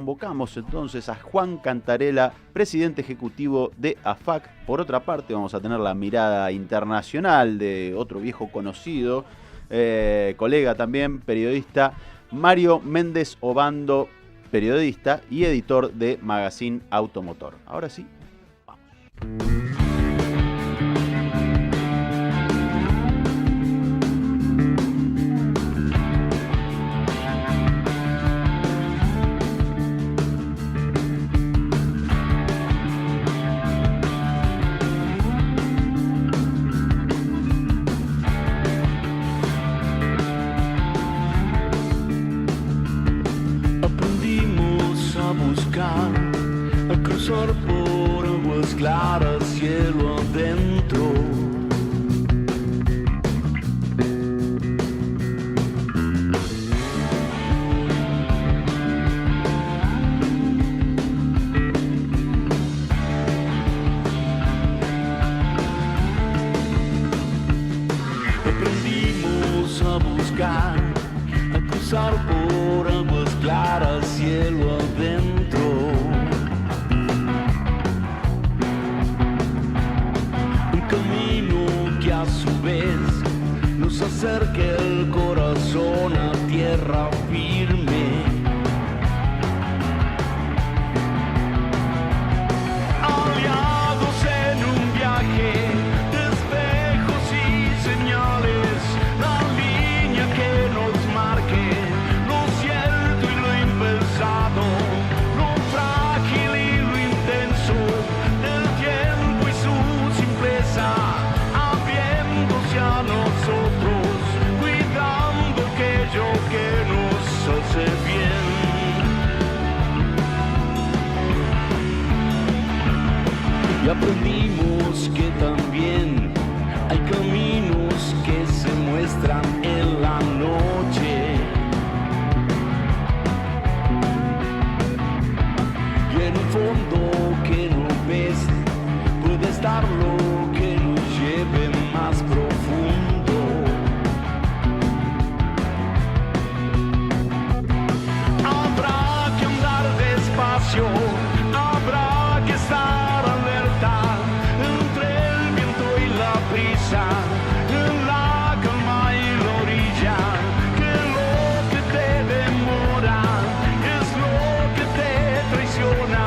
convocamos entonces a Juan Cantarella, presidente ejecutivo de AFAC. Por otra parte, vamos a tener la mirada internacional de otro viejo conocido, colega también, periodista, Mario Méndez Obando, periodista y editor de Magazine Automotor. Ahora sí, vamos. A cruzar por aguas claras, cielo adentro. Aprendimos a buscar, a cruzar por aguas claras, cielo adentro. A su vez nos acerca el corazón a tierra firme. Aliados en un viaje de espejos y señales, la línea que nos marque lo cierto y lo impensado, lo frágil y lo intenso del tiempo y su simpleza. A nosotros, cuidando aquello que nos hace bien. Y aprendimos que también hay caminos que se muestran en la noche. Y en un fondo que no ves, puede estar lo que nos lleve más profundo. Habrá que andar despacio, habrá que estar alerta entre el viento y la prisa, en la calma y la orilla, que lo que te demora es lo que te traiciona,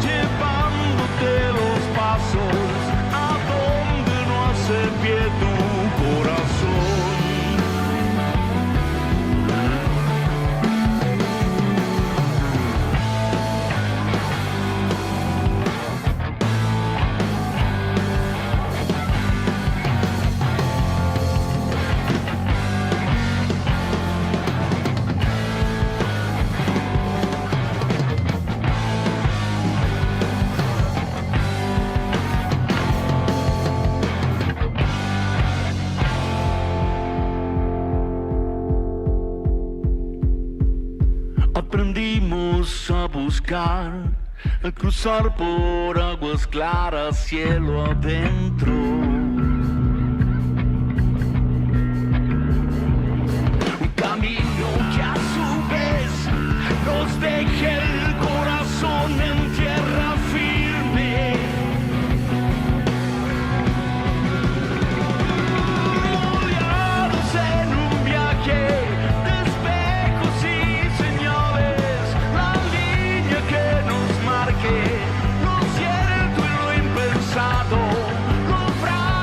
llevándote los pasos a donde no hace pie tu corazón. Aprendimos a buscar, a cruzar por aguas claras, cielo adentro. Un camino que a su vez nos deje el corazón en tierra firme. Oleados en un viaje de espejos y señales, la línea que nos marque lo cierto y lo impensado, lo frágil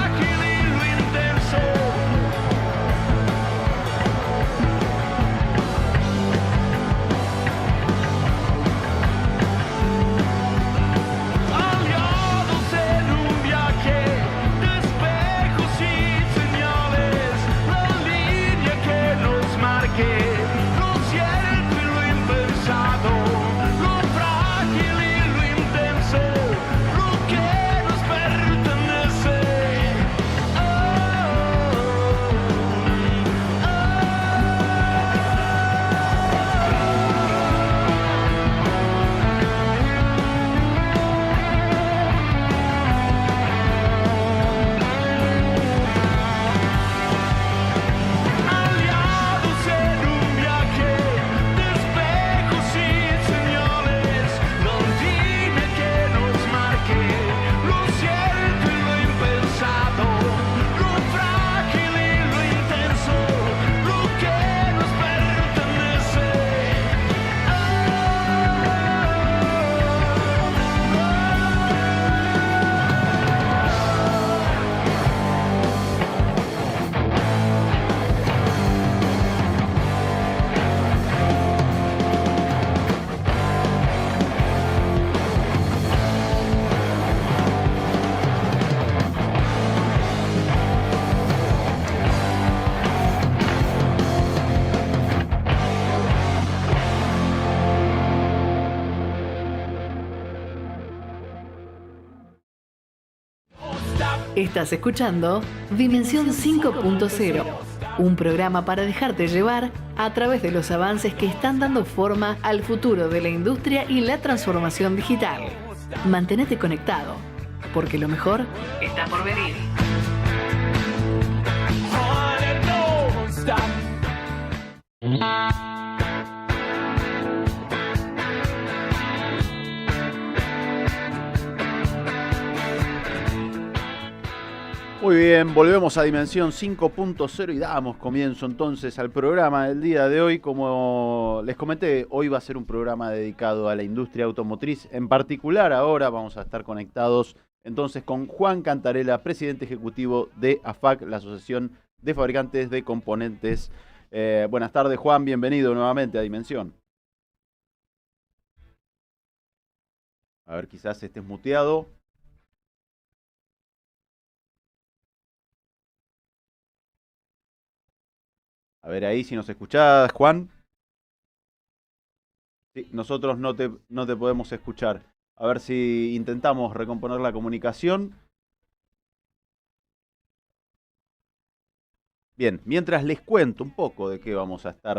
Estás escuchando Dimensión 5.0, un programa para dejarte llevar a través de los avances que están dando forma al futuro de la industria y la transformación digital. Mantenete conectado, porque lo mejor está por venir. Muy bien, volvemos a Dimensión 5.0 y damos comienzo entonces al programa del día de hoy. Como les comenté, hoy va a ser un programa dedicado a la industria automotriz. En particular, ahora vamos a estar conectados entonces con Juan Cantarela, presidente ejecutivo de AFAC, la Asociación de Fabricantes de Componentes. Buenas tardes, Juan, bienvenido nuevamente a Dimensión. A ver, quizás estés muteado. A ver ahí si nos escuchás, Juan. Sí, nosotros no te podemos escuchar. A ver si intentamos recomponer la comunicación. Bien, mientras les cuento un poco de qué vamos a estar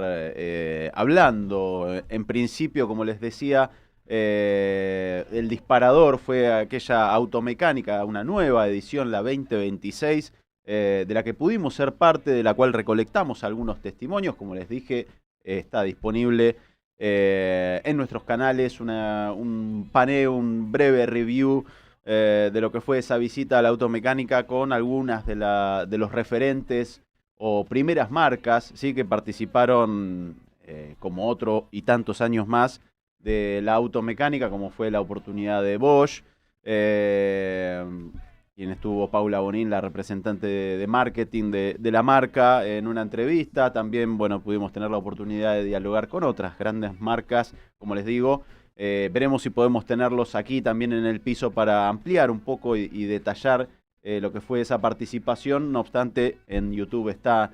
hablando. En principio, como les decía, el disparador fue aquella automecánica, una nueva edición, la 2026, de la que pudimos ser parte, de la cual recolectamos algunos testimonios. Como les dije, está disponible en nuestros canales un paneo, un breve review de lo que fue esa visita a la automecánica con algunas de los referentes o primeras marcas, ¿sí?, que participaron como otro y tantos años más de la automecánica, como fue la oportunidad de Bosch, quien estuvo Paula Bonín, la representante de marketing de la marca, en una entrevista. También, bueno, pudimos tener la oportunidad de dialogar con otras grandes marcas, como les digo. Veremos si podemos tenerlos aquí también en el piso para ampliar un poco y detallar lo que fue esa participación. No obstante, en YouTube está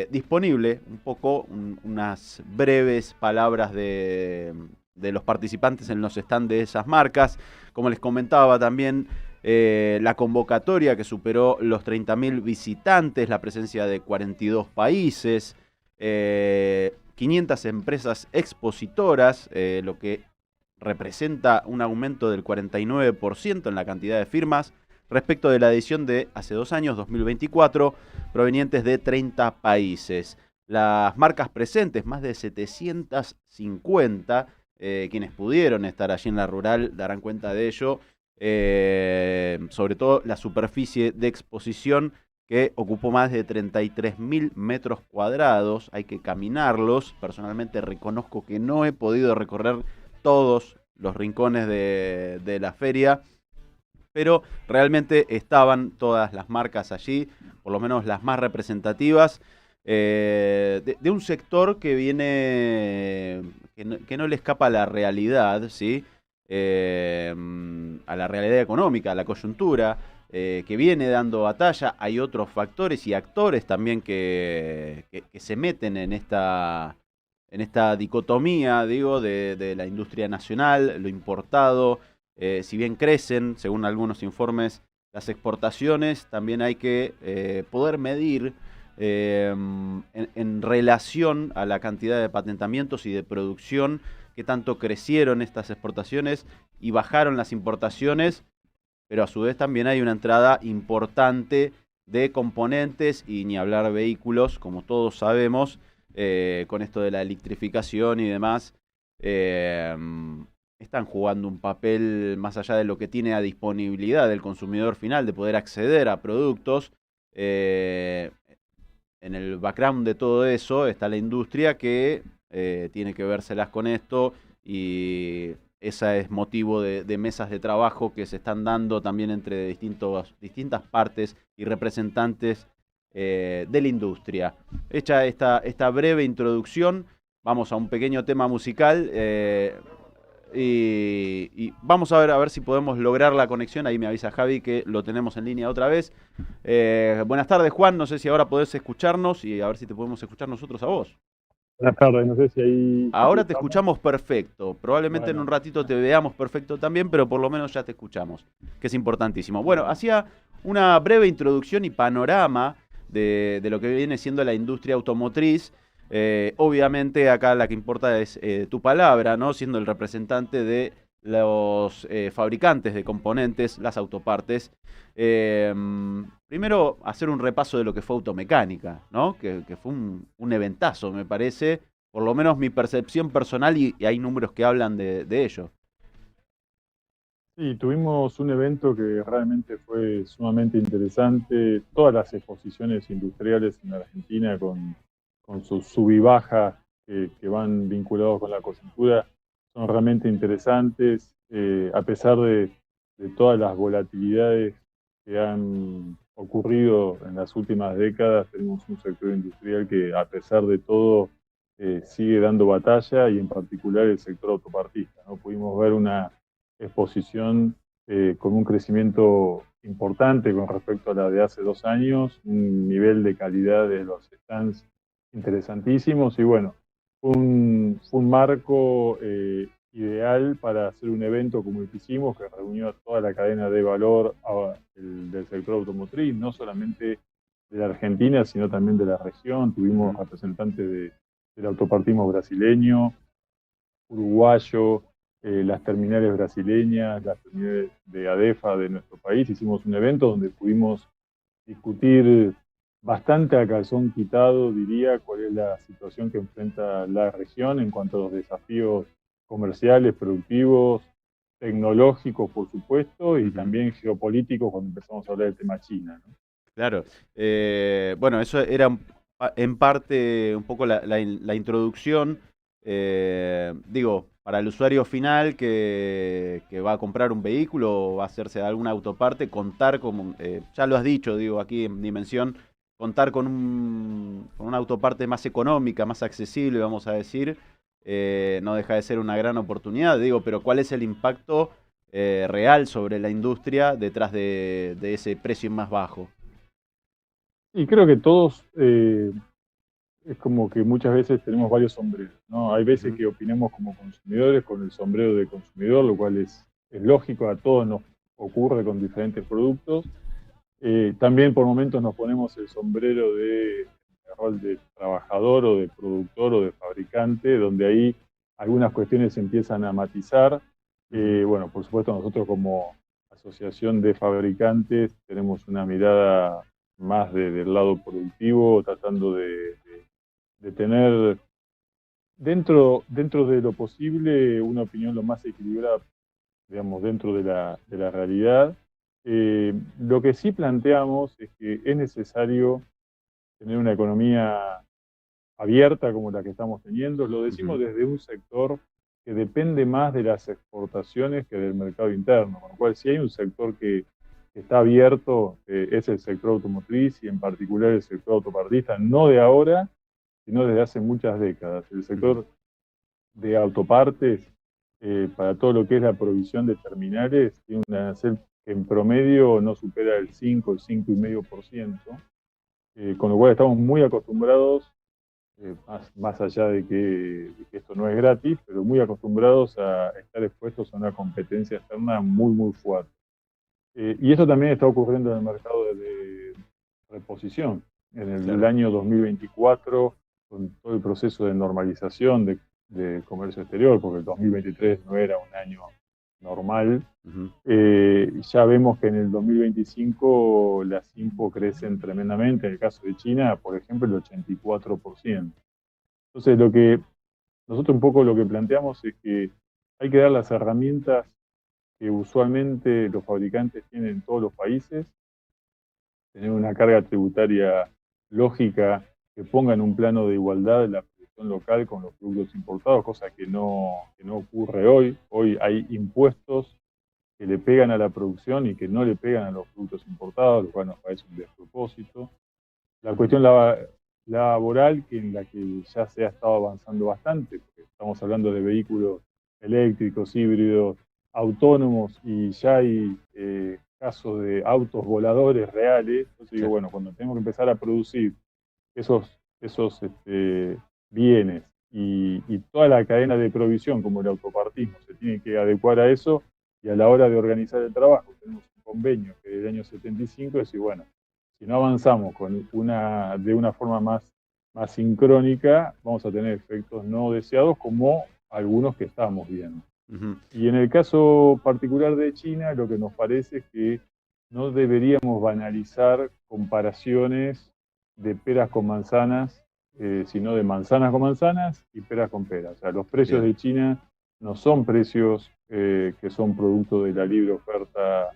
disponible un poco unas breves palabras de los participantes en los stands de esas marcas. Como les comentaba también, la convocatoria que superó los 30.000 visitantes, la presencia de 42 países, 500 empresas expositoras, lo que representa un aumento del 49% en la cantidad de firmas respecto de la edición de hace 2 años, 2024, provenientes de 30 países. Las marcas presentes, más de 750, quienes pudieron estar allí en la rural darán cuenta de ello. Sobre todo la superficie de exposición, que ocupó más de 33.000 metros cuadrados. Hay que caminarlos. Personalmente reconozco que no he podido recorrer todos los rincones de la feria, pero realmente estaban todas las marcas allí, por lo menos las más representativas, de un sector que viene, que no le escapa a la realidad, ¿sí? A la realidad económica, a la coyuntura, que viene dando batalla. Hay otros factores y actores también que se meten en esta dicotomía, digo, de la industria nacional, lo importado. Si bien crecen, según algunos informes, las exportaciones, también hay que poder medir en relación a la cantidad de patentamientos y de producción, que tanto crecieron estas exportaciones y bajaron las importaciones, pero a su vez también hay una entrada importante de componentes y ni hablar vehículos, como todos sabemos, con esto de la electrificación y demás. Están jugando un papel más allá de lo que tiene a disponibilidad del consumidor final, de poder acceder a productos. En el background de todo eso está la industria, que tiene que vérselas con esto, y ese es motivo de mesas de trabajo que se están dando también entre distintas partes y representantes de la industria. Hecha esta breve introducción, vamos a un pequeño tema musical y vamos a ver si podemos lograr la conexión. Ahí me avisa Javi que lo tenemos en línea otra vez. Buenas tardes, Juan, no sé si ahora podés escucharnos y a ver si te podemos escuchar nosotros a vos. Buenas tardes, no sé si ahí... Ahora te escuchamos perfecto, probablemente en un ratito te veamos perfecto también, pero por lo menos ya te escuchamos, que es importantísimo. Bueno, hacía una breve introducción y panorama de lo que viene siendo la industria automotriz. Obviamente acá la que importa es tu palabra, ¿no? Siendo el representante de los fabricantes de componentes, las autopartes. Primero, hacer un repaso de lo que fue Automecánica, ¿no? Que fue un eventazo, me parece, por lo menos mi percepción personal, y hay números que hablan de ello. Sí, tuvimos un evento que realmente fue sumamente interesante. Todas las exposiciones industriales en Argentina con sus sub y bajas que van vinculados con la coyuntura son realmente interesantes. A pesar de todas las volatilidades que han ocurrido en las últimas décadas, tenemos un sector industrial que, a pesar de todo, sigue dando batalla, y en particular el sector autopartista, ¿no? Pudimos ver una exposición con un crecimiento importante con respecto a la de hace 2 años, un nivel de calidad de los stands interesantísimos, y bueno, fue un marco ideal para hacer un evento como el que hicimos, que reunió a toda la cadena de valor del sector automotriz, no solamente de la Argentina, sino también de la región. Tuvimos representantes del autopartismo brasileño, uruguayo, las terminales brasileñas, las terminales de ADEFA de nuestro país. Hicimos un evento donde pudimos discutir bastante a calzón quitado, diría, cuál es la situación que enfrenta la región en cuanto a los desafíos comerciales, productivos, tecnológicos, por supuesto, y también geopolíticos cuando empezamos a hablar del tema China, ¿no? Claro. Bueno, eso era en parte un poco la introducción. Digo, para el usuario final que va a comprar un vehículo o va a hacerse de alguna autoparte, contar con, ya lo has dicho, digo, aquí en Dimensión, contar con una autoparte más económica, más accesible, vamos a decir, no deja de ser una gran oportunidad. Digo, pero ¿cuál es el impacto real sobre la industria detrás de ese precio más bajo? Y creo que todos, es como que muchas veces tenemos varios sombreros, ¿no? Hay veces que opinamos como consumidores con el sombrero de consumidor, lo cual es lógico, a todos nos ocurre con diferentes productos. También por momentos nos ponemos el sombrero de rol de trabajador o de productor o de fabricante, donde ahí algunas cuestiones se empiezan a matizar. Bueno, por supuesto nosotros como asociación de fabricantes tenemos una mirada más del lado productivo, tratando de tener dentro de lo posible una opinión lo más equilibrada, digamos, dentro de la realidad. Lo que sí planteamos es que es necesario tener una economía abierta como la que estamos teniendo. Lo decimos desde un sector que depende más de las exportaciones que del mercado interno, con lo cual si hay un sector que está abierto, es el sector automotriz, y en particular el sector autopartista, no de ahora, sino desde hace muchas décadas. El sector de autopartes, para todo lo que es la provisión de terminales, tiene un arancel que en promedio no supera el 5, el 5,5%, con lo cual estamos muy acostumbrados, más allá de que esto no es gratis, pero muy acostumbrados a estar expuestos a una competencia externa muy, muy fuerte. Y eso también está ocurriendo en el mercado de reposición. En el año 2024, con todo el proceso de normalización de comercio exterior, porque el 2023 no era un año normal, ya vemos que en el 2025 las IMPO crecen tremendamente. En el caso de China, por ejemplo, el 84%. Entonces, nosotros un poco lo que planteamos es que hay que dar las herramientas que usualmente los fabricantes tienen en todos los países, tener una carga tributaria lógica que ponga en un plano de igualdad la producción local con los productos importados, cosa que no ocurre hoy. Hoy hay impuestos que le pegan a la producción y que no le pegan a los productos importados, lo cual nos parece un despropósito. La cuestión laboral, en la que ya se ha estado avanzando bastante, porque estamos hablando de vehículos eléctricos, híbridos, autónomos, y ya hay casos de autos voladores reales. Entonces digo, bueno, cuando tenemos que empezar a producir esos bienes y toda la cadena de provisión, como el autopartismo, se tiene que adecuar a eso, y a la hora de organizar el trabajo tenemos un convenio que del año 75, decir, bueno, si no avanzamos de una forma más sincrónica, vamos a tener efectos no deseados como algunos que estamos viendo. Ujú. Y en el caso particular de China, lo que nos parece es que no deberíamos banalizar comparaciones de peras con manzanas, sino de manzanas con manzanas y peras con peras. O sea, los precios Bien. de China no son precios que son producto de la libre oferta,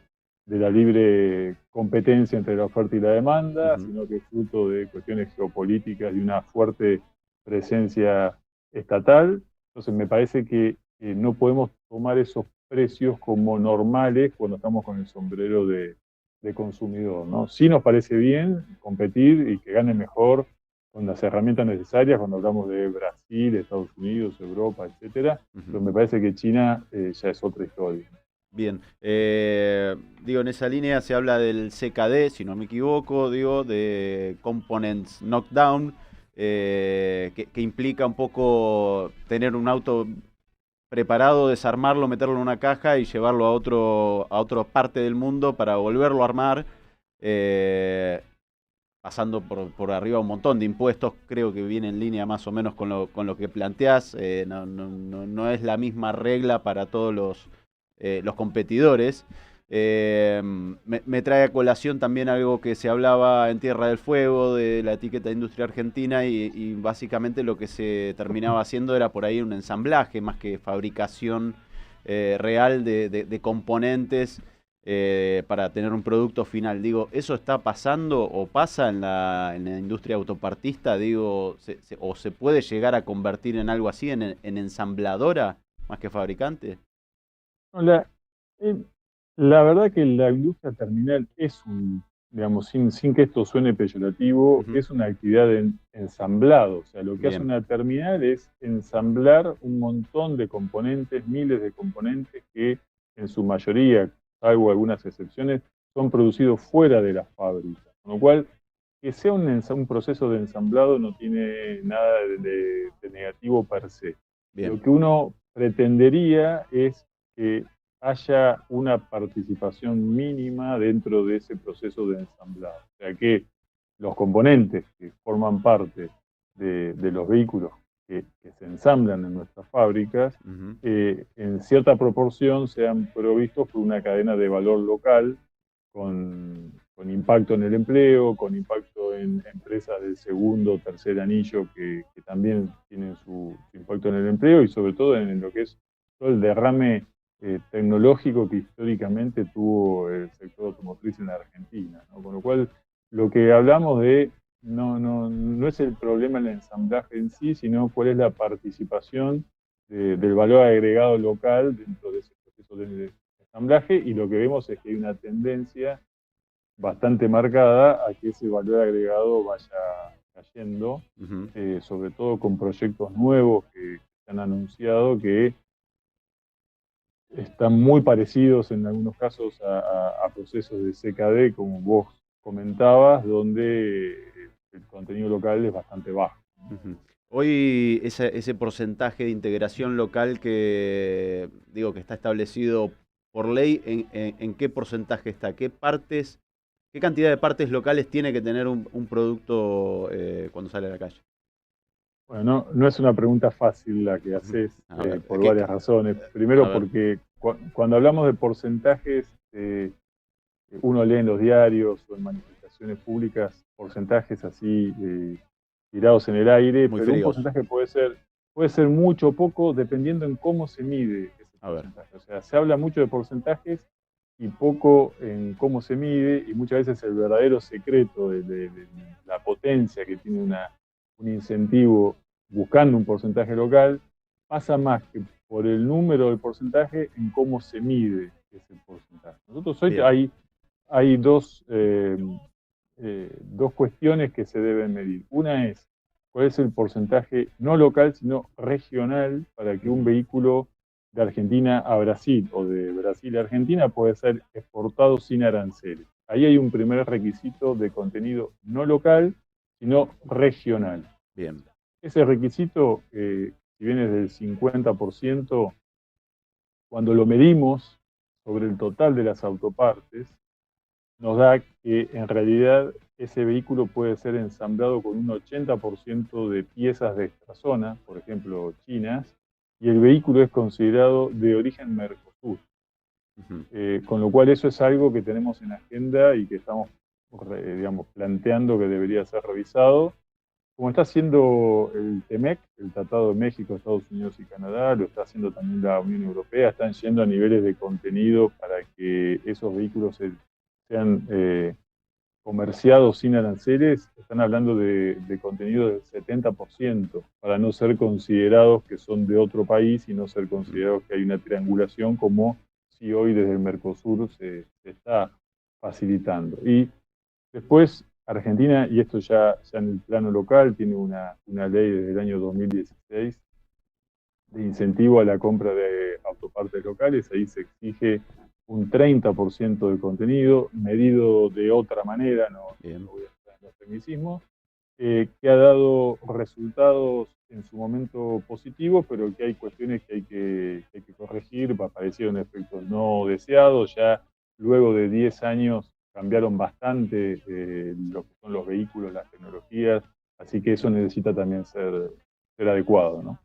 de la libre competencia entre la oferta y la demanda, Ujú. sino que es fruto de cuestiones geopolíticas y una fuerte presencia estatal. Entonces me parece que no podemos tomar esos precios como normales cuando estamos con el sombrero de consumidor, ¿no? Sí nos parece bien competir y que gane mejor con las herramientas necesarias cuando hablamos de Brasil, Estados Unidos, Europa, etcétera, pero Ujú. me parece que China ya es otra historia. Bien, digo, en esa línea se habla del CKD, si no me equivoco, digo, de Components Knockdown, que implica un poco tener un auto preparado, desarmarlo, meterlo en una caja y llevarlo a otra parte del mundo para volverlo a armar, eh, pasando por arriba un montón de impuestos. Creo que viene en línea más o menos con lo que planteás. No es la misma regla para todos los competidores. Me trae a colación también algo que se hablaba en Tierra del Fuego, de la etiqueta de industria argentina, y básicamente lo que se terminaba haciendo era por ahí un ensamblaje más que fabricación real de componentes para tener un producto final. Digo, ¿eso está pasando o pasa en la industria autopartista? Digo, o se puede llegar a convertir en algo así, en ensambladora más que fabricante? No, eh, la verdad que la industria terminal es digamos, sin que esto suene peyorativo, Ujú. es una actividad de ensamblado. O sea, lo que hace Bien, una terminal es ensamblar un montón de componentes, miles de componentes que en su mayoría, salvo algunas excepciones, son producidos fuera de la fábrica. Con lo cual, que sea un proceso de ensamblado no tiene nada de negativo per se. bien, Lo que uno pretendería es que haya una participación mínima dentro de ese proceso de ensamblado. O sea, que los componentes que forman parte de los vehículos que se ensamblan en nuestras fábricas, ujú, en cierta proporción sean provistos por una cadena de valor local con impacto en el empleo, con impacto en empresas del segundo o tercer anillo que también tienen su impacto en el empleo y sobre todo en lo que es todo el derrame tecnológico que históricamente tuvo el sector automotriz en la Argentina, ¿no? Con lo cual, lo que hablamos de no es el problema el ensamblaje en sí, sino cuál es la participación del valor agregado local dentro de ese proceso de ensamblaje, y lo que vemos es que hay una tendencia bastante marcada a que ese valor agregado vaya cayendo, ujú. sobre todo con proyectos nuevos que se han anunciado que están muy parecidos en algunos casos a procesos de CKD, como vos comentabas, donde el contenido local es bastante bajo. Ujú. Hoy ese porcentaje de integración local que digo que está establecido por ley, ¿en qué porcentaje está? ¿Qué cantidad de partes locales tiene que tener un producto cuando sale a la calle? Bueno, no es una pregunta fácil la que Ujú. haces A ver, por varias razones. a Primero ver. porque cuando hablamos de porcentajes, uno lee en los diarios o en manifestaciones públicas porcentajes así tirados en el aire, Muy pero un fríos. porcentaje puede ser mucho o poco dependiendo en cómo se mide ese A ver. porcentaje. O sea, se habla mucho de porcentajes y poco en cómo se mide, y muchas veces el verdadero secreto de la potencia que tiene un incentivo buscando un porcentaje local pasa más que por el número del porcentaje en cómo se mide ese porcentaje. Nosotros hoy Bien. hay dos cuestiones que se deben medir. Una es cuál es el porcentaje no local, sino regional, para que un Ujú. vehículo de Argentina a Brasil o de Brasil a Argentina pueda ser exportado sin aranceles. Ahí hay un primer requisito de contenido no local, sino regional. Bien. Ese requisito, si bien es del 50%, cuando lo medimos sobre el total de las autopartes, nos da que en realidad ese vehículo puede ser ensamblado con un 80% de piezas de esta zona, por ejemplo, chinas, y el vehículo es considerado de origen Mercosur. Con lo cual eso es algo que tenemos en agenda y que estamos, digamos, planteando que debería ser revisado. Como está haciendo el TEMEC, el Tratado de México, Estados Unidos y Canadá, lo está haciendo también la Unión Europea, están yendo a niveles de contenido para que esos vehículos sean comerciados sin aranceles, están hablando de contenido del 70%, para no ser considerados que son de otro país y no ser considerados que hay una triangulación como si hoy desde el Mercosur se está facilitando. Y después Argentina, y esto ya en el plano local, tiene una ley desde el año 2016 de incentivo a la compra de autopartes locales. Ahí se exige un 30% de contenido, medido de otra manera, no voy a entrar en los tecnicismos, que ha dado resultados en su momento positivos, pero que hay cuestiones que hay que corregir, aparecieron efectos no deseados. Ya luego de 10 años cambiaron bastante lo que son los vehículos, las tecnologías, así que eso necesita también ser adecuado, ¿no?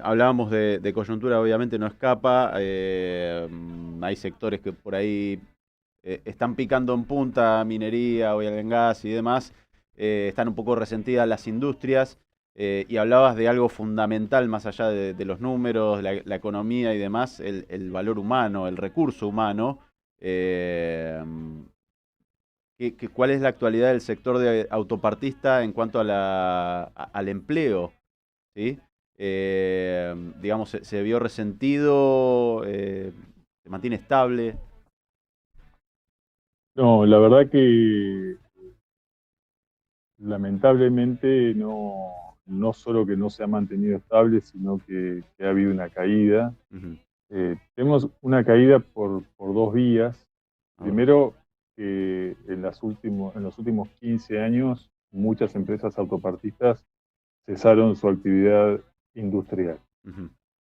Hablábamos de coyuntura, obviamente no escapa, hay sectores que por ahí están picando en punta, minería, oil and gas y demás, están un poco resentidas las industrias, y hablabas de algo fundamental más allá de los números, la economía y demás, el valor humano, el recurso humano. ¿Cuál es la actualidad del sector de autopartista en cuanto al empleo? ¿Sí? Digamos, se vio resentido, se mantiene estable. No, la verdad que lamentablemente no solo que no se ha mantenido estable, sino que ha habido una caída. Tenemos una caída por dos vías. Primero, que en los últimos 15 años muchas empresas autopartistas cesaron su actividad industrial.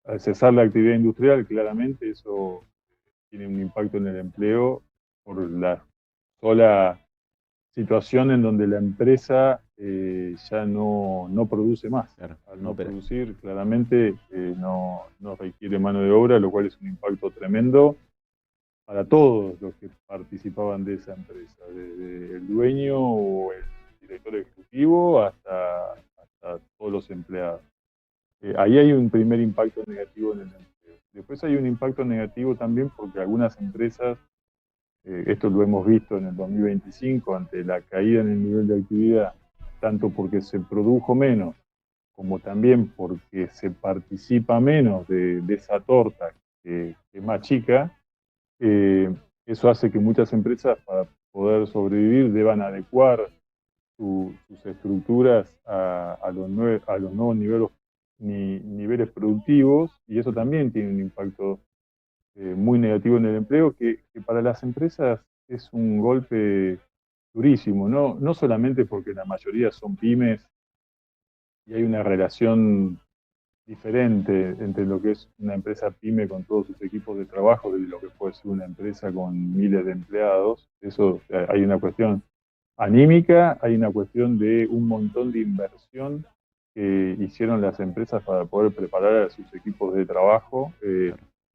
Al cesar la actividad industrial, claramente eso tiene un impacto en el empleo por la sola situación en donde la empresa ya no produce más. Claro, Al no producir, claramente no requiere mano de obra, lo cual es un impacto tremendo para todos los que participaban de esa empresa, desde el dueño o el director ejecutivo hasta todos los empleados. Ahí hay un primer impacto negativo en el empleo. Después hay un impacto negativo también porque algunas empresas, esto lo hemos visto en el 2025, ante la caída en el nivel de actividad, tanto porque se produjo menos, como también porque se participa menos de esa torta que es más chica. Eso hace que muchas empresas, para poder sobrevivir, deban adecuar sus estructuras a los nuevos niveles productivos, y eso también tiene un impacto muy negativo en el empleo, que para las empresas es un golpe durísimo, no solamente porque la mayoría son pymes y hay una relación diferente entre lo que es una empresa pyme con todos sus equipos de trabajo de lo que puede ser una empresa con miles de empleados. Eso, hay una cuestión anímica, hay una cuestión de un montón de inversión que hicieron las empresas para poder preparar a sus equipos de trabajo.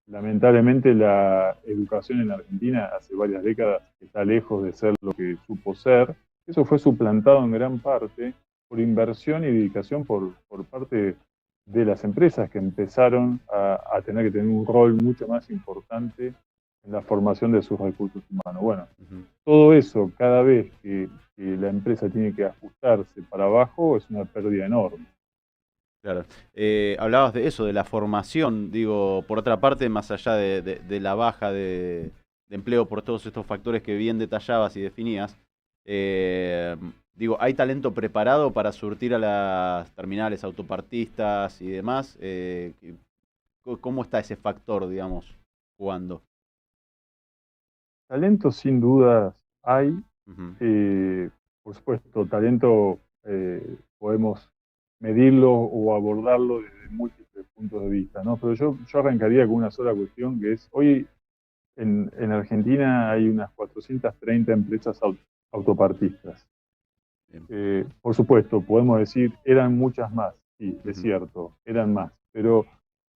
Lamentablemente la educación en Argentina hace varias décadas está lejos de ser lo que supo ser. Eso fue suplantado en gran parte por inversión y dedicación por parte de las empresas, que empezaron a tener que tener un rol mucho más importante en la formación de sus recursos humanos. Bueno, todo eso, cada vez que la empresa tiene que ajustarse para abajo, es una pérdida enorme. Claro. Hablabas de eso, de la formación, digo, por otra parte, más allá de la baja de empleo por todos estos factores que bien detallabas y definías, digo, ¿hay talento preparado para surtir a las terminales autopartistas y demás? ¿Cómo está ese factor, digamos, jugando? Talento sin dudas hay. Por supuesto, talento podemos medirlo o abordarlo desde múltiples puntos de vista, ¿no? Pero yo arrancaría con una sola cuestión, que es: hoy en Argentina hay unas 430 empresas autopartistas. Por supuesto, podemos decir, eran muchas más, sí, es cierto, eran más, pero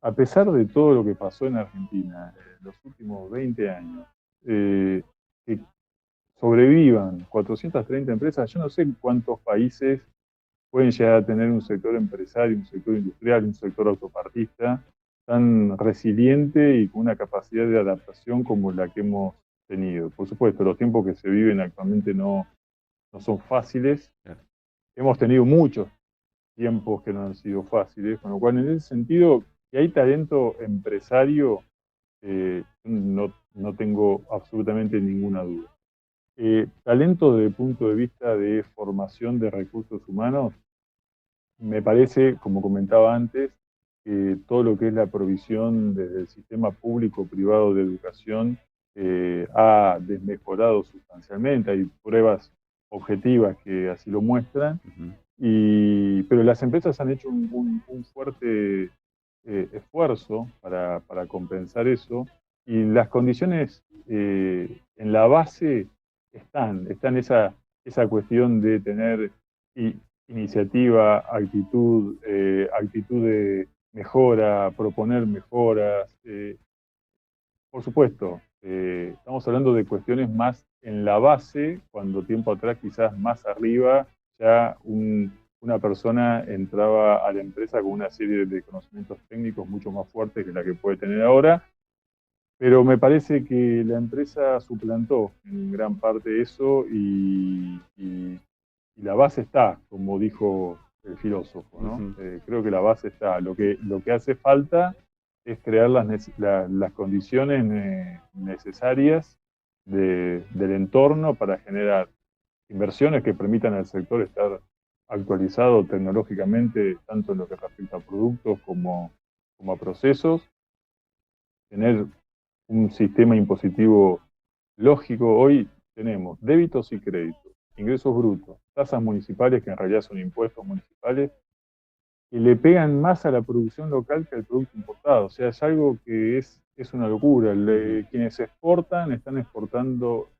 a pesar de todo lo que pasó en Argentina en los últimos 20 años, que sobrevivan 430 empresas, yo no sé cuántos países pueden llegar a tener un sector empresario, un sector industrial, un sector autopartista tan resiliente y con una capacidad de adaptación como la que hemos tenido. Por supuesto, los tiempos que se viven actualmente no son fáciles. Hemos tenido muchos tiempos que no han sido fáciles, con lo cual en ese sentido, que hay talento empresario, no tengo absolutamente ninguna duda. Talento desde el punto de vista de formación de recursos humanos, me parece, como comentaba antes, que todo lo que es la provisión desde el sistema público-privado de educación ha desmejorado sustancialmente. Hay pruebas objetivas que así lo muestran, pero las empresas han hecho un fuerte esfuerzo para compensar eso, y las condiciones en la base están esa cuestión de tener iniciativa, actitud de mejora, proponer mejoras. Por supuesto, estamos hablando de cuestiones más en la base, cuando tiempo atrás quizás más arriba ya una persona entraba a la empresa con una serie de conocimientos técnicos mucho más fuertes que la que puede tener ahora, pero me parece que la empresa suplantó en gran parte eso y la base está, como dijo el filósofo, ¿no? Creo que la base está. Lo que hace falta es crear las condiciones necesarias del entorno para generar inversiones que permitan al sector estar actualizado tecnológicamente, tanto en lo que respecta a productos como a procesos, tener un sistema impositivo lógico. Hoy tenemos débitos y créditos, ingresos brutos, tasas municipales, que en realidad son impuestos municipales, que le pegan más a la producción local que al producto importado. O sea, es algo que es una locura. Quienes exportan están exportando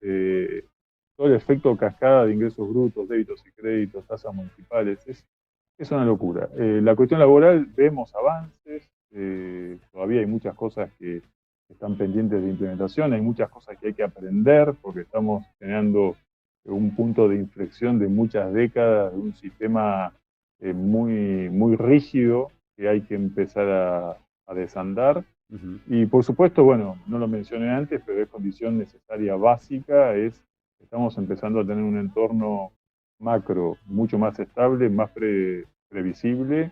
todo el efecto cascada de ingresos brutos, débitos y créditos, tasas municipales. Es una locura. La cuestión laboral, vemos avances, todavía hay muchas cosas que están pendientes de implementación, hay muchas cosas que hay que aprender, porque estamos generando un punto de inflexión de muchas décadas, de un sistema muy, muy rígido que hay que empezar a desandar. Y por supuesto, bueno, no lo mencioné antes, pero es condición necesaria básica, estamos empezando a tener un entorno macro mucho más estable, más previsible.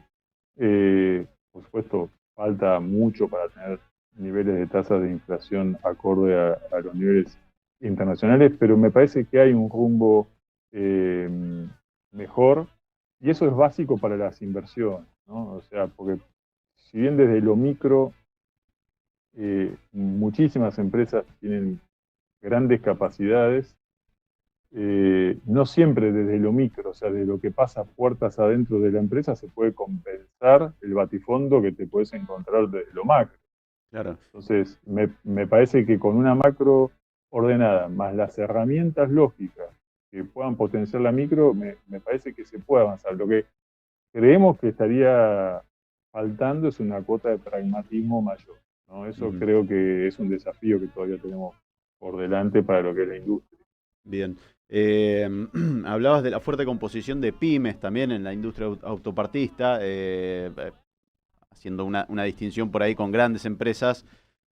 Por supuesto, falta mucho para tener niveles de tasa de inflación acorde a los niveles internacionales, pero me parece que hay un rumbo mejor, y eso es básico para las inversiones, ¿no? O sea, porque si bien desde lo micro muchísimas empresas tienen grandes capacidades, no siempre desde lo micro, o sea, de lo que pasa puertas adentro de la empresa, se puede compensar el batifondo que te puedes encontrar desde lo macro. Claro. Entonces, me parece que con una macro ordenada, más las herramientas lógicas que puedan potenciar la micro, me parece que se puede avanzar. Lo que creemos que estaría faltando es una cuota de pragmatismo mayor, ¿no? Eso creo que es un desafío que todavía tenemos por delante para lo que es la industria. Bien. Hablabas de la fuerte composición de pymes también en la industria autopartista, haciendo una distinción por ahí con grandes empresas,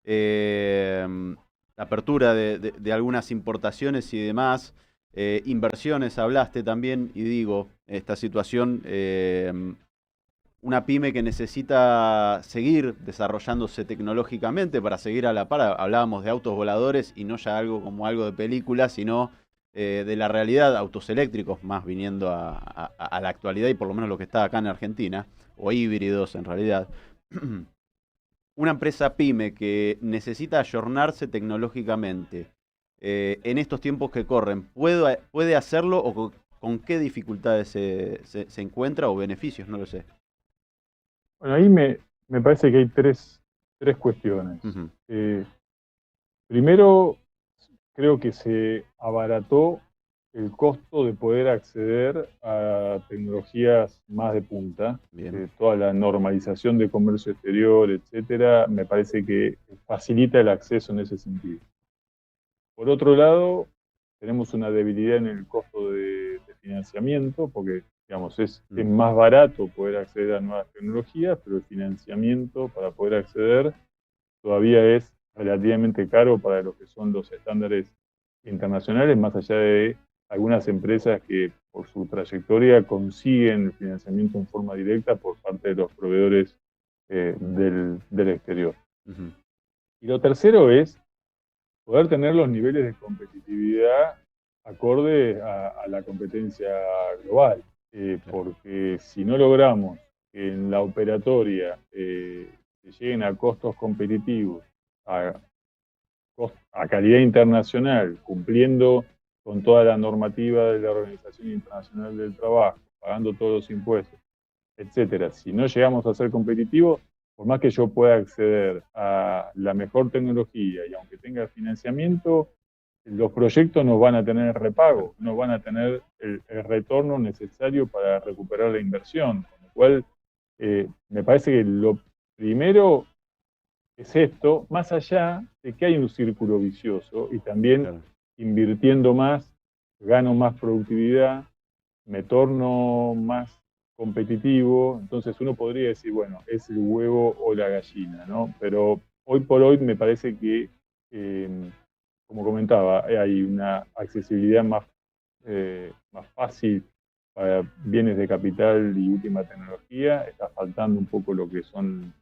la apertura de algunas importaciones y demás, inversiones hablaste también, y digo, esta situación, una pyme que necesita seguir desarrollándose tecnológicamente para seguir a la par. Hablábamos de autos voladores y no ya algo de película, sino de la realidad, autos eléctricos más viniendo a la actualidad, y por lo menos lo que está acá en Argentina, o híbridos en realidad. Una empresa pyme que necesita ayornarse tecnológicamente en estos tiempos que corren, ¿puede hacerlo, o con qué dificultades se encuentra, o beneficios? No lo sé. Bueno, ahí me parece que hay tres cuestiones. Primero, creo que se abarató el costo de poder acceder a tecnologías más de punta. Bien. Toda la normalización de comercio exterior, etcétera, me parece que facilita el acceso en ese sentido. Por otro lado, tenemos una debilidad en el costo de financiamiento, porque digamos, es más barato poder acceder a nuevas tecnologías, pero el financiamiento para poder acceder todavía es relativamente caro para lo que son los estándares internacionales, más allá de algunas empresas que por su trayectoria consiguen el financiamiento en forma directa por parte de los proveedores del exterior. Uh-huh. Y lo tercero es poder tener los niveles de competitividad acorde a la competencia global, porque si no logramos que en la operatoria se lleguen a costos competitivos, a calidad internacional, cumpliendo con toda la normativa de la Organización Internacional del Trabajo, pagando todos los impuestos, etcétera. Si no llegamos a ser competitivos, por más que yo pueda acceder a la mejor tecnología y aunque tenga financiamiento, los proyectos no van a tener repago, no van a tener el retorno necesario para recuperar la inversión. Con lo cual, me parece que lo primero es esto, más allá de que hay un círculo vicioso y también invirtiendo más, gano más productividad, me torno más competitivo, entonces uno podría decir, bueno, es el huevo o la gallina, ¿no? Pero hoy por hoy me parece que, como comentaba, hay una accesibilidad más fácil para bienes de capital y última tecnología, está faltando un poco lo que son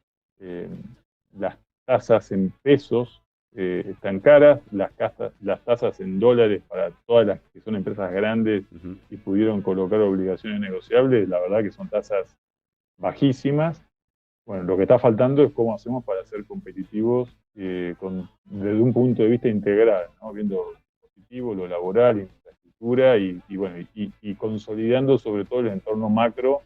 las tasas en pesos, están caras, las tasas en dólares para todas las que son empresas grandes y pudieron colocar obligaciones negociables, la verdad que son tasas bajísimas. Bueno, lo que está faltando es cómo hacemos para ser competitivos desde un punto de vista integral, ¿no? Viendo lo positivo, lo laboral, infraestructura y consolidando sobre todo el entorno macro,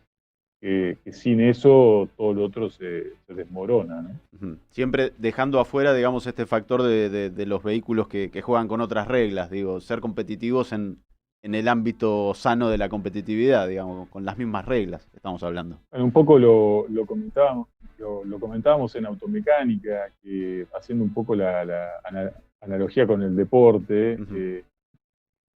que sin eso todo lo otro se desmorona, ¿no? Uh-huh. Siempre dejando afuera, digamos, este factor de los vehículos que juegan con otras reglas, digo, ser competitivos en el ámbito sano de la competitividad, digamos, con las mismas reglas que estamos hablando. Bueno, un poco lo comentábamos en automecánica, que haciendo un poco la analogía con el deporte,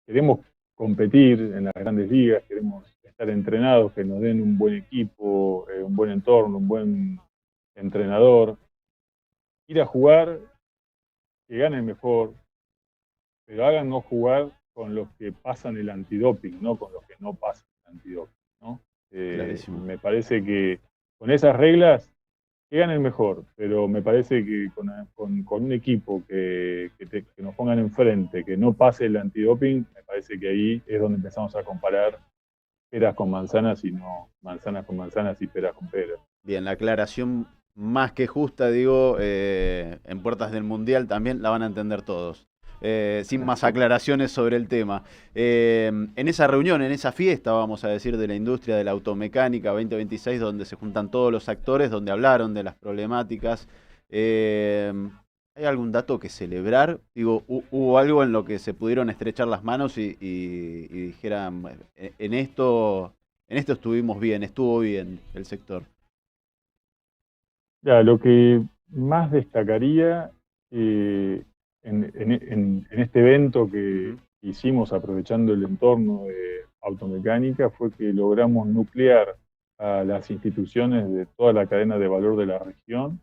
queremos competir en las grandes ligas, queremos estar entrenados, que nos den un buen equipo, un buen entorno, un buen entrenador, ir a jugar, que gane el mejor, pero háganos jugar con los que pasan el antidoping, no con los que no pasan el antidoping, ¿no? Me parece que con esas reglas, que gane el mejor, pero me parece que con un equipo que nos pongan enfrente, que no pase el antidoping, me parece que ahí es donde empezamos a comparar peras con manzanas y no manzanas con manzanas y peras con peras. Bien, la aclaración más que justa, digo, en puertas del Mundial también la van a entender todos. Sin más aclaraciones sobre el tema. En esa reunión, en esa fiesta, vamos a decir, de la industria de la automecánica 2026, donde se juntan todos los actores, donde hablaron de las problemáticas, ¿hay algún dato que celebrar? Digo, ¿hubo algo en lo que se pudieron estrechar las manos y dijeran, en esto estuvimos bien, estuvo bien el sector? Ya, lo que más destacaría en este evento que hicimos aprovechando el entorno de automecánica fue que logramos nuclear a las instituciones de toda la cadena de valor de la región,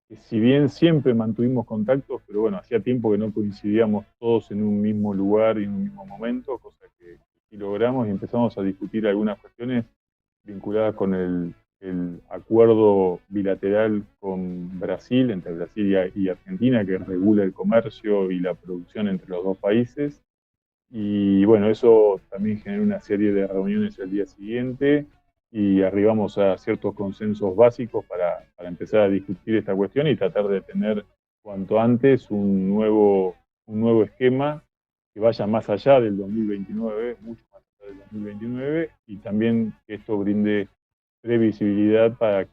que si bien siempre mantuvimos contactos, pero bueno, hacía tiempo que no coincidíamos todos en un mismo lugar y en un mismo momento, cosa que sí logramos y empezamos a discutir algunas cuestiones vinculadas con el acuerdo bilateral con Brasil, entre Brasil y Argentina, que regula el comercio y la producción entre los dos países. Y bueno, eso también generó una serie de reuniones el día siguiente y arribamos a ciertos consensos básicos para empezar a discutir esta cuestión y tratar de tener cuanto antes un nuevo esquema que vaya más allá del 2029, mucho más allá del 2029, y también que esto brinde previsibilidad para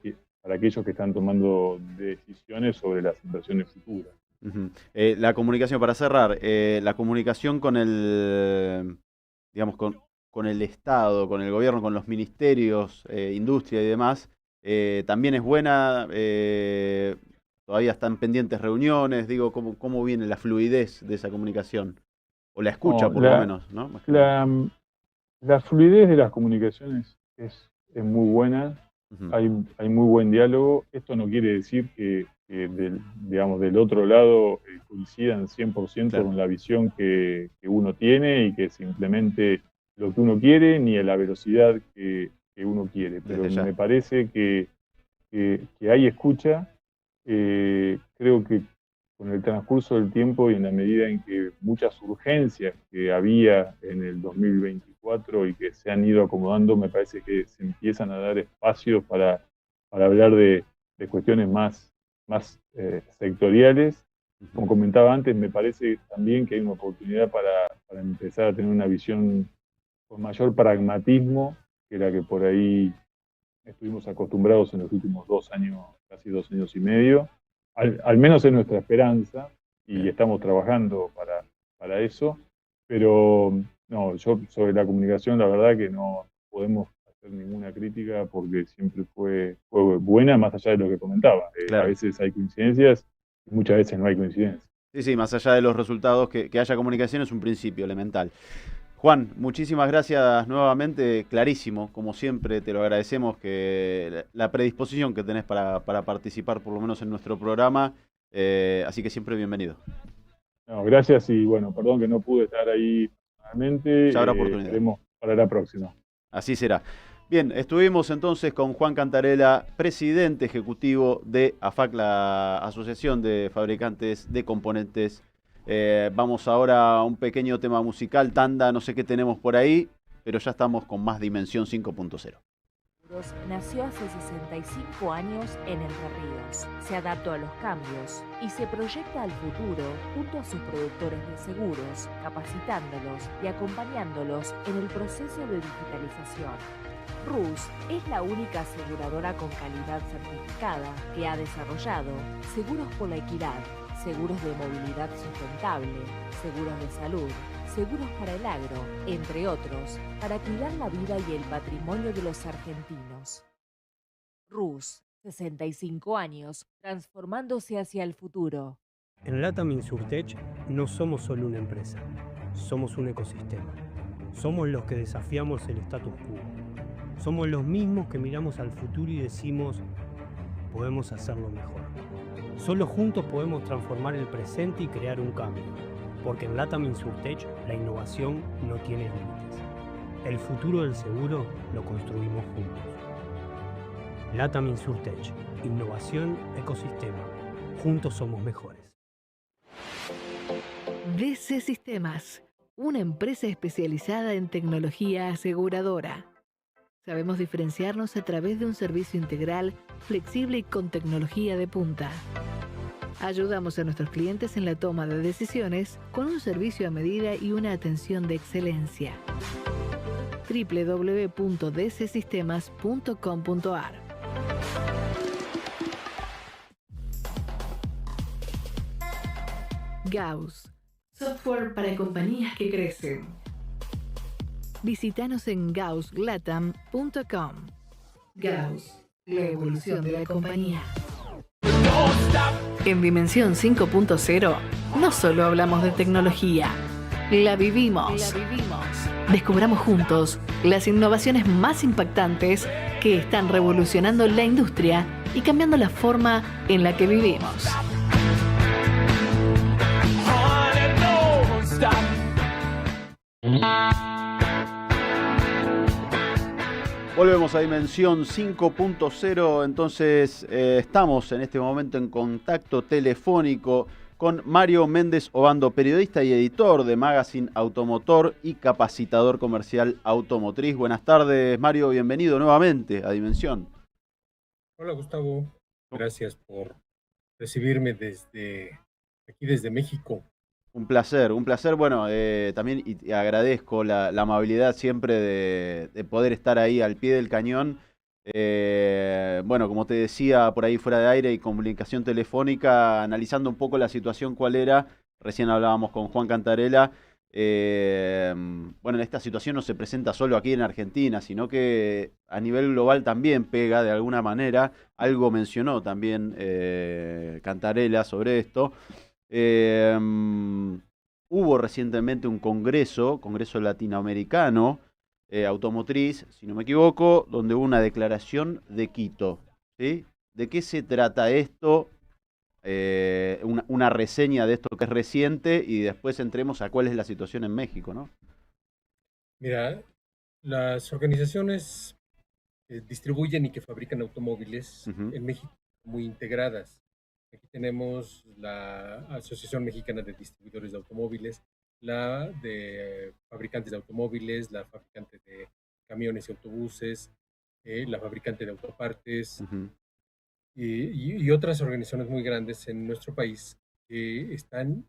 aquellos que están tomando decisiones sobre las inversiones futuras. Ujú. La comunicación, para cerrar, la comunicación con el, digamos, con el Estado, con el gobierno, con los ministerios, industria y demás, también es buena. Todavía están pendientes reuniones. Digo, ¿cómo viene la fluidez de esa comunicación? O la escucha, No, por lo menos, ¿no? Más que nada. la fluidez de las comunicaciones es muy buena, Ujú. hay muy buen diálogo. Esto no quiere decir que digamos, del otro lado coincidan 100% Claro, con la visión que uno tiene y que se implemente lo que uno quiere ni a la velocidad que uno quiere. Pero desde ya. me parece que hay escucha. Creo que con el transcurso del tiempo y en la medida en que muchas urgencias que había en el 2024 y que se han ido acomodando, me parece que se empiezan a dar espacios para hablar de cuestiones más sectoriales. Como Ujú. comentaba antes, me parece también que hay una oportunidad para empezar a tener una visión con mayor pragmatismo que la que por ahí estuvimos acostumbrados en los últimos 2 años, casi 2 años y medio. Al menos es nuestra esperanza y Bien. estamos trabajando para eso. Pero no, yo sobre la comunicación, la verdad que no podemos hacer ninguna crítica porque siempre fue buena, más allá de lo que comentaba. A Claro. veces hay coincidencias y muchas veces no hay coincidencias. Sí, sí, más allá de los resultados, que haya comunicación es un principio elemental. Juan, muchísimas gracias nuevamente, clarísimo, como siempre, te lo agradecemos que la predisposición que tenés para participar por lo menos en nuestro programa, así que siempre bienvenido. No, gracias y bueno, perdón que no pude estar ahí Ya habrá personalmente, oportunidad. esperemos para la próxima. Así será. Bien, estuvimos entonces con Juan Cantarela, presidente ejecutivo de AFAC, la Asociación de Fabricantes de Componentes. Vamos ahora a un pequeño tema musical, tanda, no sé qué tenemos por ahí, pero ya estamos con más Dimensión 5.0. Nació hace 65 años en Entre Ríos. Se adaptó a los cambios y se proyecta al futuro junto a sus productores de seguros, capacitándolos y acompañándolos en el proceso de digitalización. RUS es la única aseguradora con calidad certificada que ha desarrollado seguros por la equidad, seguros de movilidad sustentable, seguros de salud, seguros para el agro, entre otros, para cuidar la vida y el patrimonio de los argentinos. RUS, 65 años, transformándose hacia el futuro. En LATAM Insurtech no somos solo una empresa, somos un ecosistema. Somos los que desafiamos el status quo. Somos los mismos que miramos al futuro y decimos, podemos hacerlo mejor. Solo juntos podemos transformar el presente y crear un cambio, porque en LATAM Insurtech la innovación no tiene límites. El futuro del seguro lo construimos juntos. LATAM Insurtech, innovación, ecosistema. Juntos somos mejores. DC Sistemas, una empresa especializada en tecnología aseguradora. Sabemos diferenciarnos a través de un servicio integral, flexible y con tecnología de punta. Ayudamos a nuestros clientes en la toma de decisiones con un servicio a medida y una atención de excelencia. www.dcsistemas.com.ar. Gauss, software para compañías que crecen. Visítanos en gausslatam.com. Gauss, la evolución de la compañía. En Dimensión 5.0 no solo hablamos de tecnología, la vivimos. Descubramos juntos las innovaciones más impactantes que están revolucionando la industria y cambiando la forma en la que vivimos. Volvemos a Dimensión 5.0, entonces estamos en este momento en contacto telefónico con Mario Méndez Obando, periodista y editor de Magazine Automotor y capacitador comercial automotriz. Buenas tardes, Mario, bienvenido nuevamente a Dimensión. Hola Gustavo, gracias por recibirme desde aquí, desde México. Un placer. Bueno, también y agradezco la amabilidad siempre de poder estar ahí al pie del cañón Bueno, como te decía por ahí fuera de aire y comunicación telefónica, analizando un poco la situación cuál era, recién hablábamos con Juan Cantarella. Bueno, esta situación no se presenta solo aquí en Argentina, sino que a nivel global también pega de alguna manera. Algo mencionó también Cantarella sobre esto. Eh, Hubo recientemente un congreso latinoamericano, automotriz, si no me equivoco, donde hubo una declaración de Quito, ¿sí? ¿De qué se trata esto? Una reseña de esto que es reciente y después entremos a cuál es la situación en México, ¿no? Mira, las organizaciones que distribuyen y que fabrican automóviles Ujú, en México muy integradas. Aquí tenemos la Asociación Mexicana de Distribuidores de Automóviles, la de fabricantes de automóviles, la fabricante de camiones y autobuses, la fabricante de autopartes ujú, y otras organizaciones muy grandes en nuestro país que están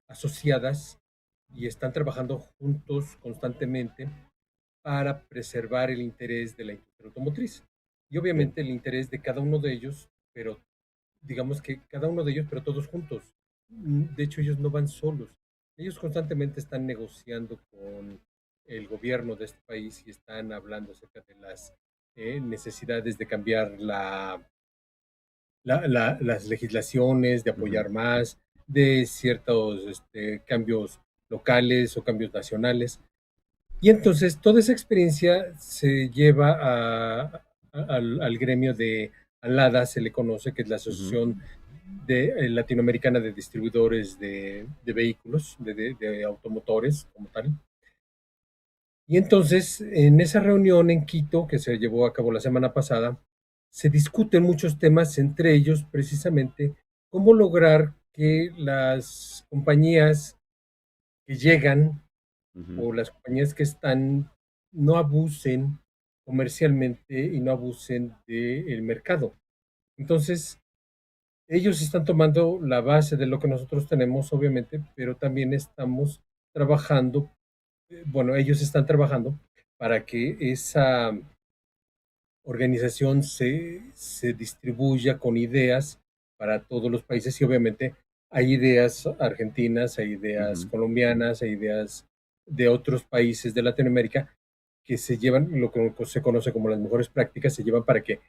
asociadas y están trabajando juntos constantemente para preservar el interés de la industria automotriz. Y bien, obviamente el interés de cada uno de ellos, pero digamos que cada uno de ellos, pero todos juntos. De hecho, ellos no van solos. Ellos constantemente están negociando con el gobierno de este país y están hablando acerca de las necesidades de cambiar las legislaciones, de ujú, apoyar más, de ciertos cambios locales o cambios nacionales. Y entonces toda esa experiencia se lleva al gremio de ALADA, se le conoce, que es la ujú, Asociación Latinoamericana de Distribuidores de Vehículos, de automotores como tal. Y entonces, en esa reunión en Quito, que se llevó a cabo la semana pasada, se discuten muchos temas, entre ellos precisamente cómo lograr que las compañías que llegan ujú, o las compañías que están no abusen comercialmente y no abusen del mercado. Entonces, ellos están tomando la base de lo que nosotros tenemos, obviamente, pero también estamos trabajando, bueno, ellos están trabajando para que esa organización se distribuya con ideas para todos los países y obviamente hay ideas argentinas, hay ideas ujú, colombianas, hay ideas de otros países de Latinoamérica que se llevan, lo que se conoce como las mejores prácticas, se llevan para que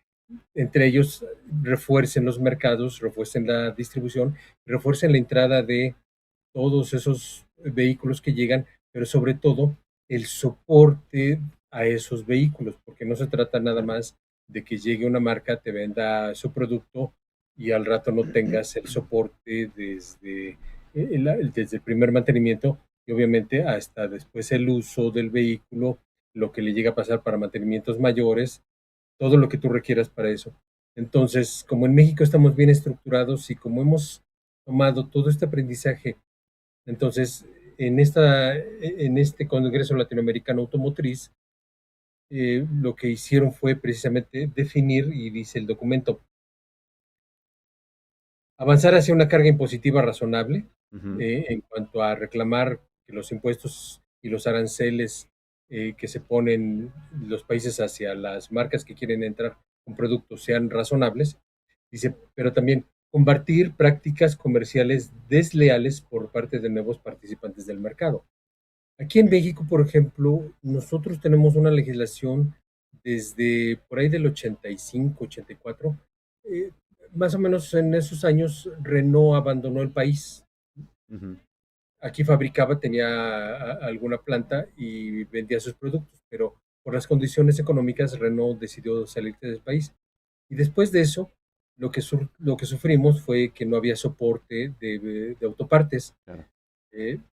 entre ellos refuercen los mercados, refuercen la distribución, refuercen la entrada de todos esos vehículos que llegan, pero sobre todo el soporte a esos vehículos, porque no se trata nada claro. más de que llegue una marca, te venda su producto y al rato no tengas el soporte desde el primer mantenimiento y obviamente hasta después el uso del vehículo, lo que le llega a pasar para mantenimientos mayores, todo lo que tú requieras para eso. Entonces, como en México estamos bien estructurados y como hemos tomado todo este aprendizaje entonces, en este Congreso Latinoamericano Automotriz, lo que hicieron fue precisamente definir, y dice el documento, avanzar hacia una carga impositiva razonable Ujú, en cuanto a reclamar que los impuestos y los aranceles que se ponen los países hacia las marcas que quieren entrar con productos sean razonables. Dice, pero también combatir prácticas comerciales desleales por parte de nuevos participantes del mercado. Aquí en México, por ejemplo, nosotros tenemos una legislación desde por ahí del 85, 84. eh, Más o menos en esos años, Renault abandonó el país. ujú, Aquí fabricaba, tenía alguna planta y vendía sus productos, pero por las condiciones económicas, Renault decidió salir del país. Y después de eso, lo que sufrimos fue que no había soporte de autopartes. claro.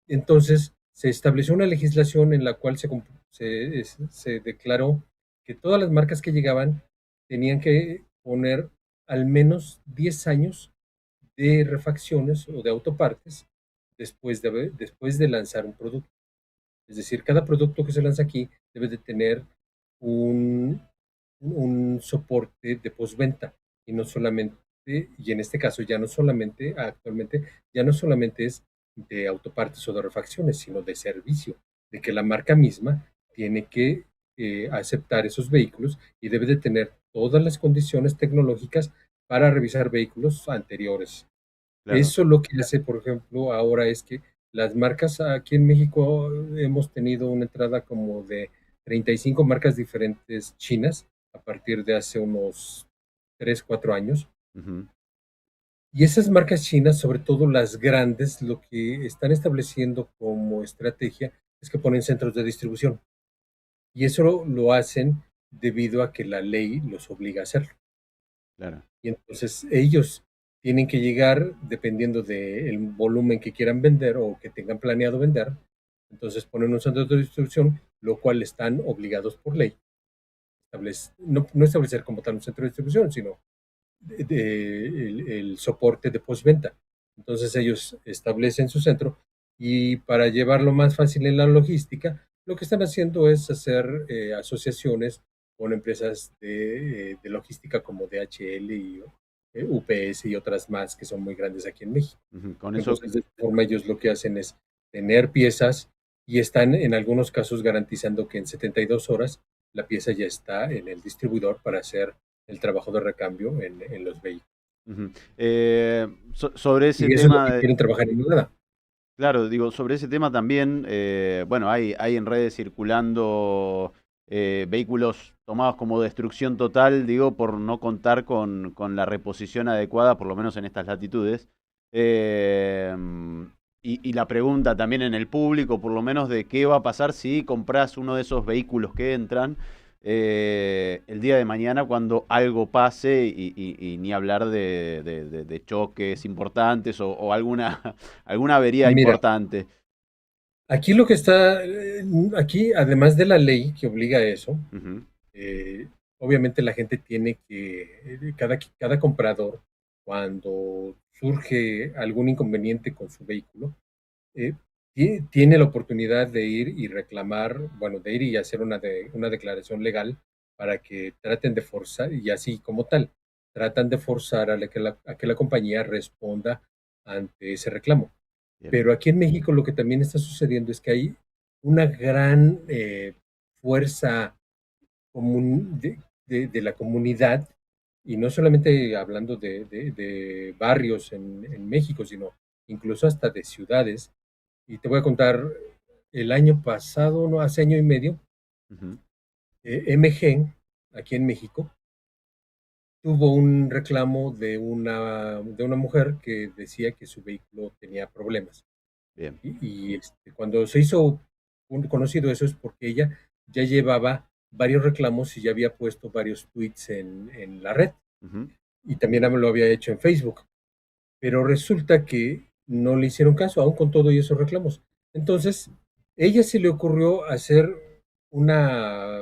Entonces, se estableció una legislación en la cual se declaró que todas las marcas que llegaban tenían que poner al menos 10 años de refacciones o de autopartes después de lanzar un producto. Es decir, cada producto que se lanza aquí debe de tener un, un soporte de postventa y no solamente, y en este caso ya no solamente, actualmente, ya no solamente es de autopartes o de refacciones, sino de servicio, de que la marca misma tiene que aceptar esos vehículos y debe de tener todas las condiciones tecnológicas para revisar vehículos anteriores. Claro. Eso lo que hace, por ejemplo, ahora es que las marcas aquí en México hemos tenido una entrada como de 35 marcas diferentes chinas a partir de hace unos 3 4 años. Ujú. Y esas marcas chinas, sobre todo las grandes, lo que están estableciendo como estrategia es que ponen centros de distribución. Y eso lo hacen debido a que la ley los obliga a hacerlo. Claro. Y entonces ellos tienen que llegar, dependiendo del volumen que quieran vender o que tengan planeado vender, entonces ponen un centro de distribución, lo cual están obligados por ley. No establecer como tal un centro de distribución, sino el soporte de postventa. Entonces ellos establecen su centro y para llevarlo más fácil en la logística, lo que están haciendo es hacer asociaciones con empresas de logística como DHL y UPS y otras más que son muy grandes aquí en México. Ujú. Con eso, Entonces, de esta forma ellos lo que hacen es tener piezas y están en algunos casos garantizando que en 72 horas la pieza ya está en el distribuidor para hacer el trabajo de recambio en los vehículos. ujú. Sobre ese Y eso es lo tema, que quieren trabajar en nada. claro, digo, sobre ese tema también, bueno, hay en redes circulando vehículos tomados como destrucción total, digo, por no contar con la reposición adecuada, por lo menos en estas latitudes. Eh, y la pregunta también en el público, por lo menos, de qué va a pasar si compras uno de esos vehículos que entran el día de mañana cuando algo pase y ni hablar de choques importantes o alguna, alguna avería Mira, importante. aquí lo que está, aquí además de la ley que obliga a eso, Ujú. eh, obviamente la gente tiene que, cada comprador, cuando surge algún inconveniente con su vehículo, eh, tiene la oportunidad de ir y reclamar, bueno, de ir y hacer una declaración legal para que traten de forzar, y así como tal, tratan de forzar a que la compañía responda ante ese reclamo. Bien, Pero aquí en México lo que también está sucediendo es que hay una gran fuerza de la comunidad, y no solamente hablando de barrios en México, sino incluso hasta de ciudades. Y te voy a contar, el año pasado, no, hace año y medio, ujú, MG, aquí en México, tuvo un reclamo de una mujer que decía que su vehículo tenía problemas. bien, Cuando se hizo conocido eso es porque ella ya llevaba varios reclamos y ya había puesto varios tweets en la red ujú, y también lo había hecho en Facebook. Pero resulta que no le hicieron caso, aún con todo y esos reclamos. Entonces, ella se le ocurrió hacer una,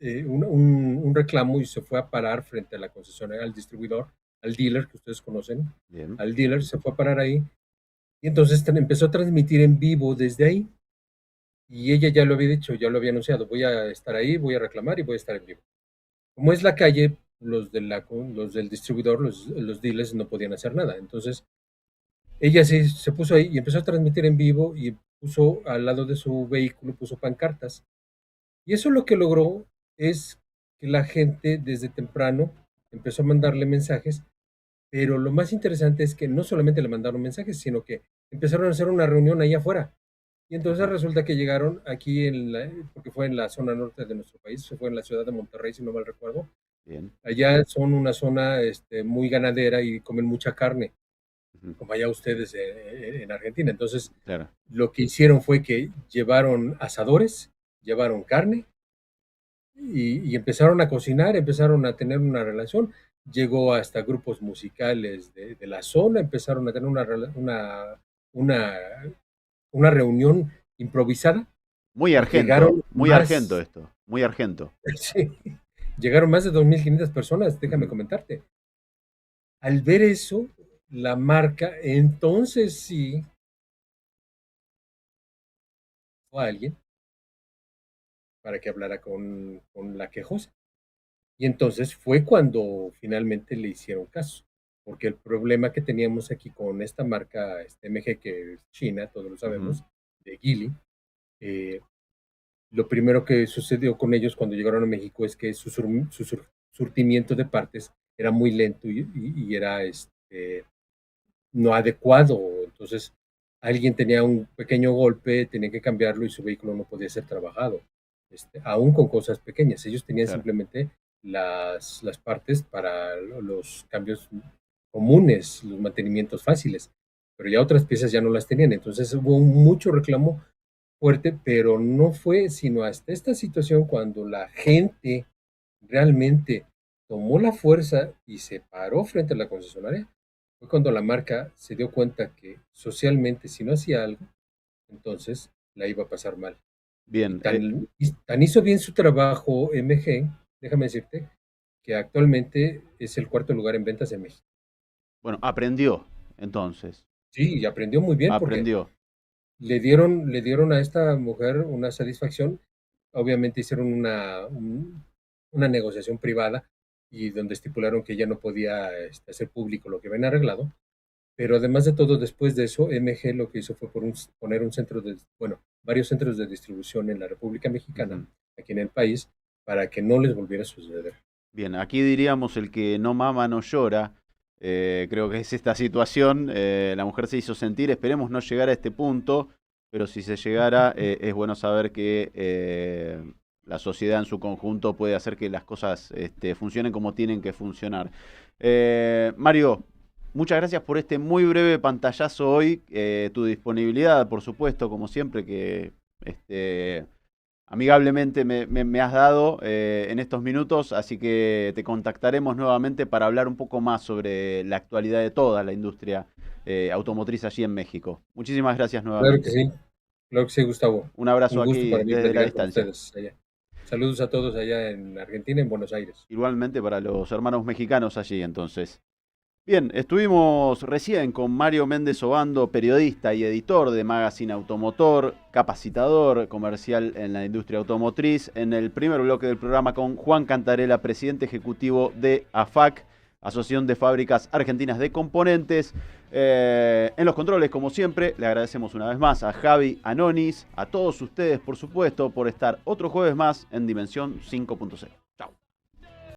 un reclamo y se fue a parar frente a la concesionaria, al distribuidor, al dealer que ustedes conocen, bien, al dealer, se fue a parar ahí y entonces empezó a transmitir en vivo desde ahí. Y ella ya lo había dicho, ya lo había anunciado, voy a estar ahí, voy a reclamar y voy a estar en vivo. Como es la calle, los del distribuidor, los dealers no podían hacer nada. Entonces, ella se puso ahí y empezó a transmitir en vivo y puso al lado de su vehículo, puso pancartas. Y eso lo que logró es que la gente desde temprano empezó a mandarle mensajes, pero lo más interesante es que no solamente le mandaron mensajes, sino que empezaron a hacer una reunión ahí afuera. Y entonces ujú, resulta que llegaron aquí, porque fue en la zona norte de nuestro país, se fue en la ciudad de Monterrey, si no mal recuerdo. bien, Allá son una zona muy ganadera y comen mucha carne, ujú, como allá ustedes en Argentina. Entonces, claro, lo que hicieron fue que llevaron asadores, llevaron carne y empezaron a cocinar, empezaron a tener una relación. Llegó hasta grupos musicales de la zona, empezaron a tener una, una reunión improvisada y llegaron muy argento más, esto, muy argento. sí, llegaron más de 2.500 personas, déjame Ujú, comentarte. Al ver eso, la marca, entonces sí, fue a alguien para que hablara con la quejosa. Y entonces fue cuando finalmente le hicieron caso, porque el problema que teníamos aquí con esta marca MG, que es China, todos lo ujú, sabemos, de Geely, eh, Lo primero que sucedió con ellos cuando llegaron a México es que su surtimiento de partes era muy lento y era no adecuado. Entonces, alguien tenía un pequeño golpe, tenía que cambiarlo y su vehículo no podía ser trabajado, aún con cosas pequeñas. Ellos tenían Claro. simplemente las partes para los cambios comunes, los mantenimientos fáciles, pero ya otras piezas ya no las tenían. Entonces hubo mucho reclamo fuerte, pero no fue sino hasta esta situación cuando la gente realmente tomó la fuerza y se paró frente a la concesionaria, fue cuando la marca se dio cuenta que socialmente si no hacía algo, entonces la iba a pasar mal. Y Bien, tan hizo bien su trabajo MG, déjame decirte, que actualmente es el cuarto lugar en ventas en México. bueno, aprendió entonces, Sí, y aprendió muy bien porque aprendió. le dieron a esta mujer una satisfacción. Obviamente hicieron una negociación privada y donde estipularon que ella no podía hacer público lo que habían arreglado. Pero además de todo, después de eso, MG lo que hizo fue poner un centro varios centros de distribución en la República Mexicana, Ujú. aquí en el país, para que no les volviera a suceder. Bien, aquí diríamos el que no mama no llora. Creo que es esta situación. La mujer se hizo sentir. Esperemos no llegar a este punto, pero si se llegara, es bueno saber que la sociedad en su conjunto puede hacer que las cosas funcionen como tienen que funcionar. Mario, muchas gracias por este muy breve pantallazo hoy. Tu disponibilidad, por supuesto, como siempre, que amigablemente me has dado en estos minutos, así que te contactaremos nuevamente para hablar un poco más sobre la actualidad de toda la industria automotriz allí en México. Muchísimas gracias nuevamente. Claro que sí, Gustavo. Un abrazo Un gusto aquí para mí desde la platicar con distancia. ustedes allá. Saludos a todos allá en Argentina, en Buenos Aires. Igualmente para los hermanos mexicanos allí entonces. Bien, estuvimos recién con Mario Méndez Obando, periodista y editor de Magazine Automotor, capacitador comercial en la industria automotriz, en el primer bloque del programa con Juan Cantarela, presidente ejecutivo de AFAC, Asociación de Fábricas Argentinas de Componentes. En los controles, como siempre, le agradecemos una vez más a Javi Anonis, a todos ustedes, por supuesto, por estar otro jueves más en Dimensión 5.0.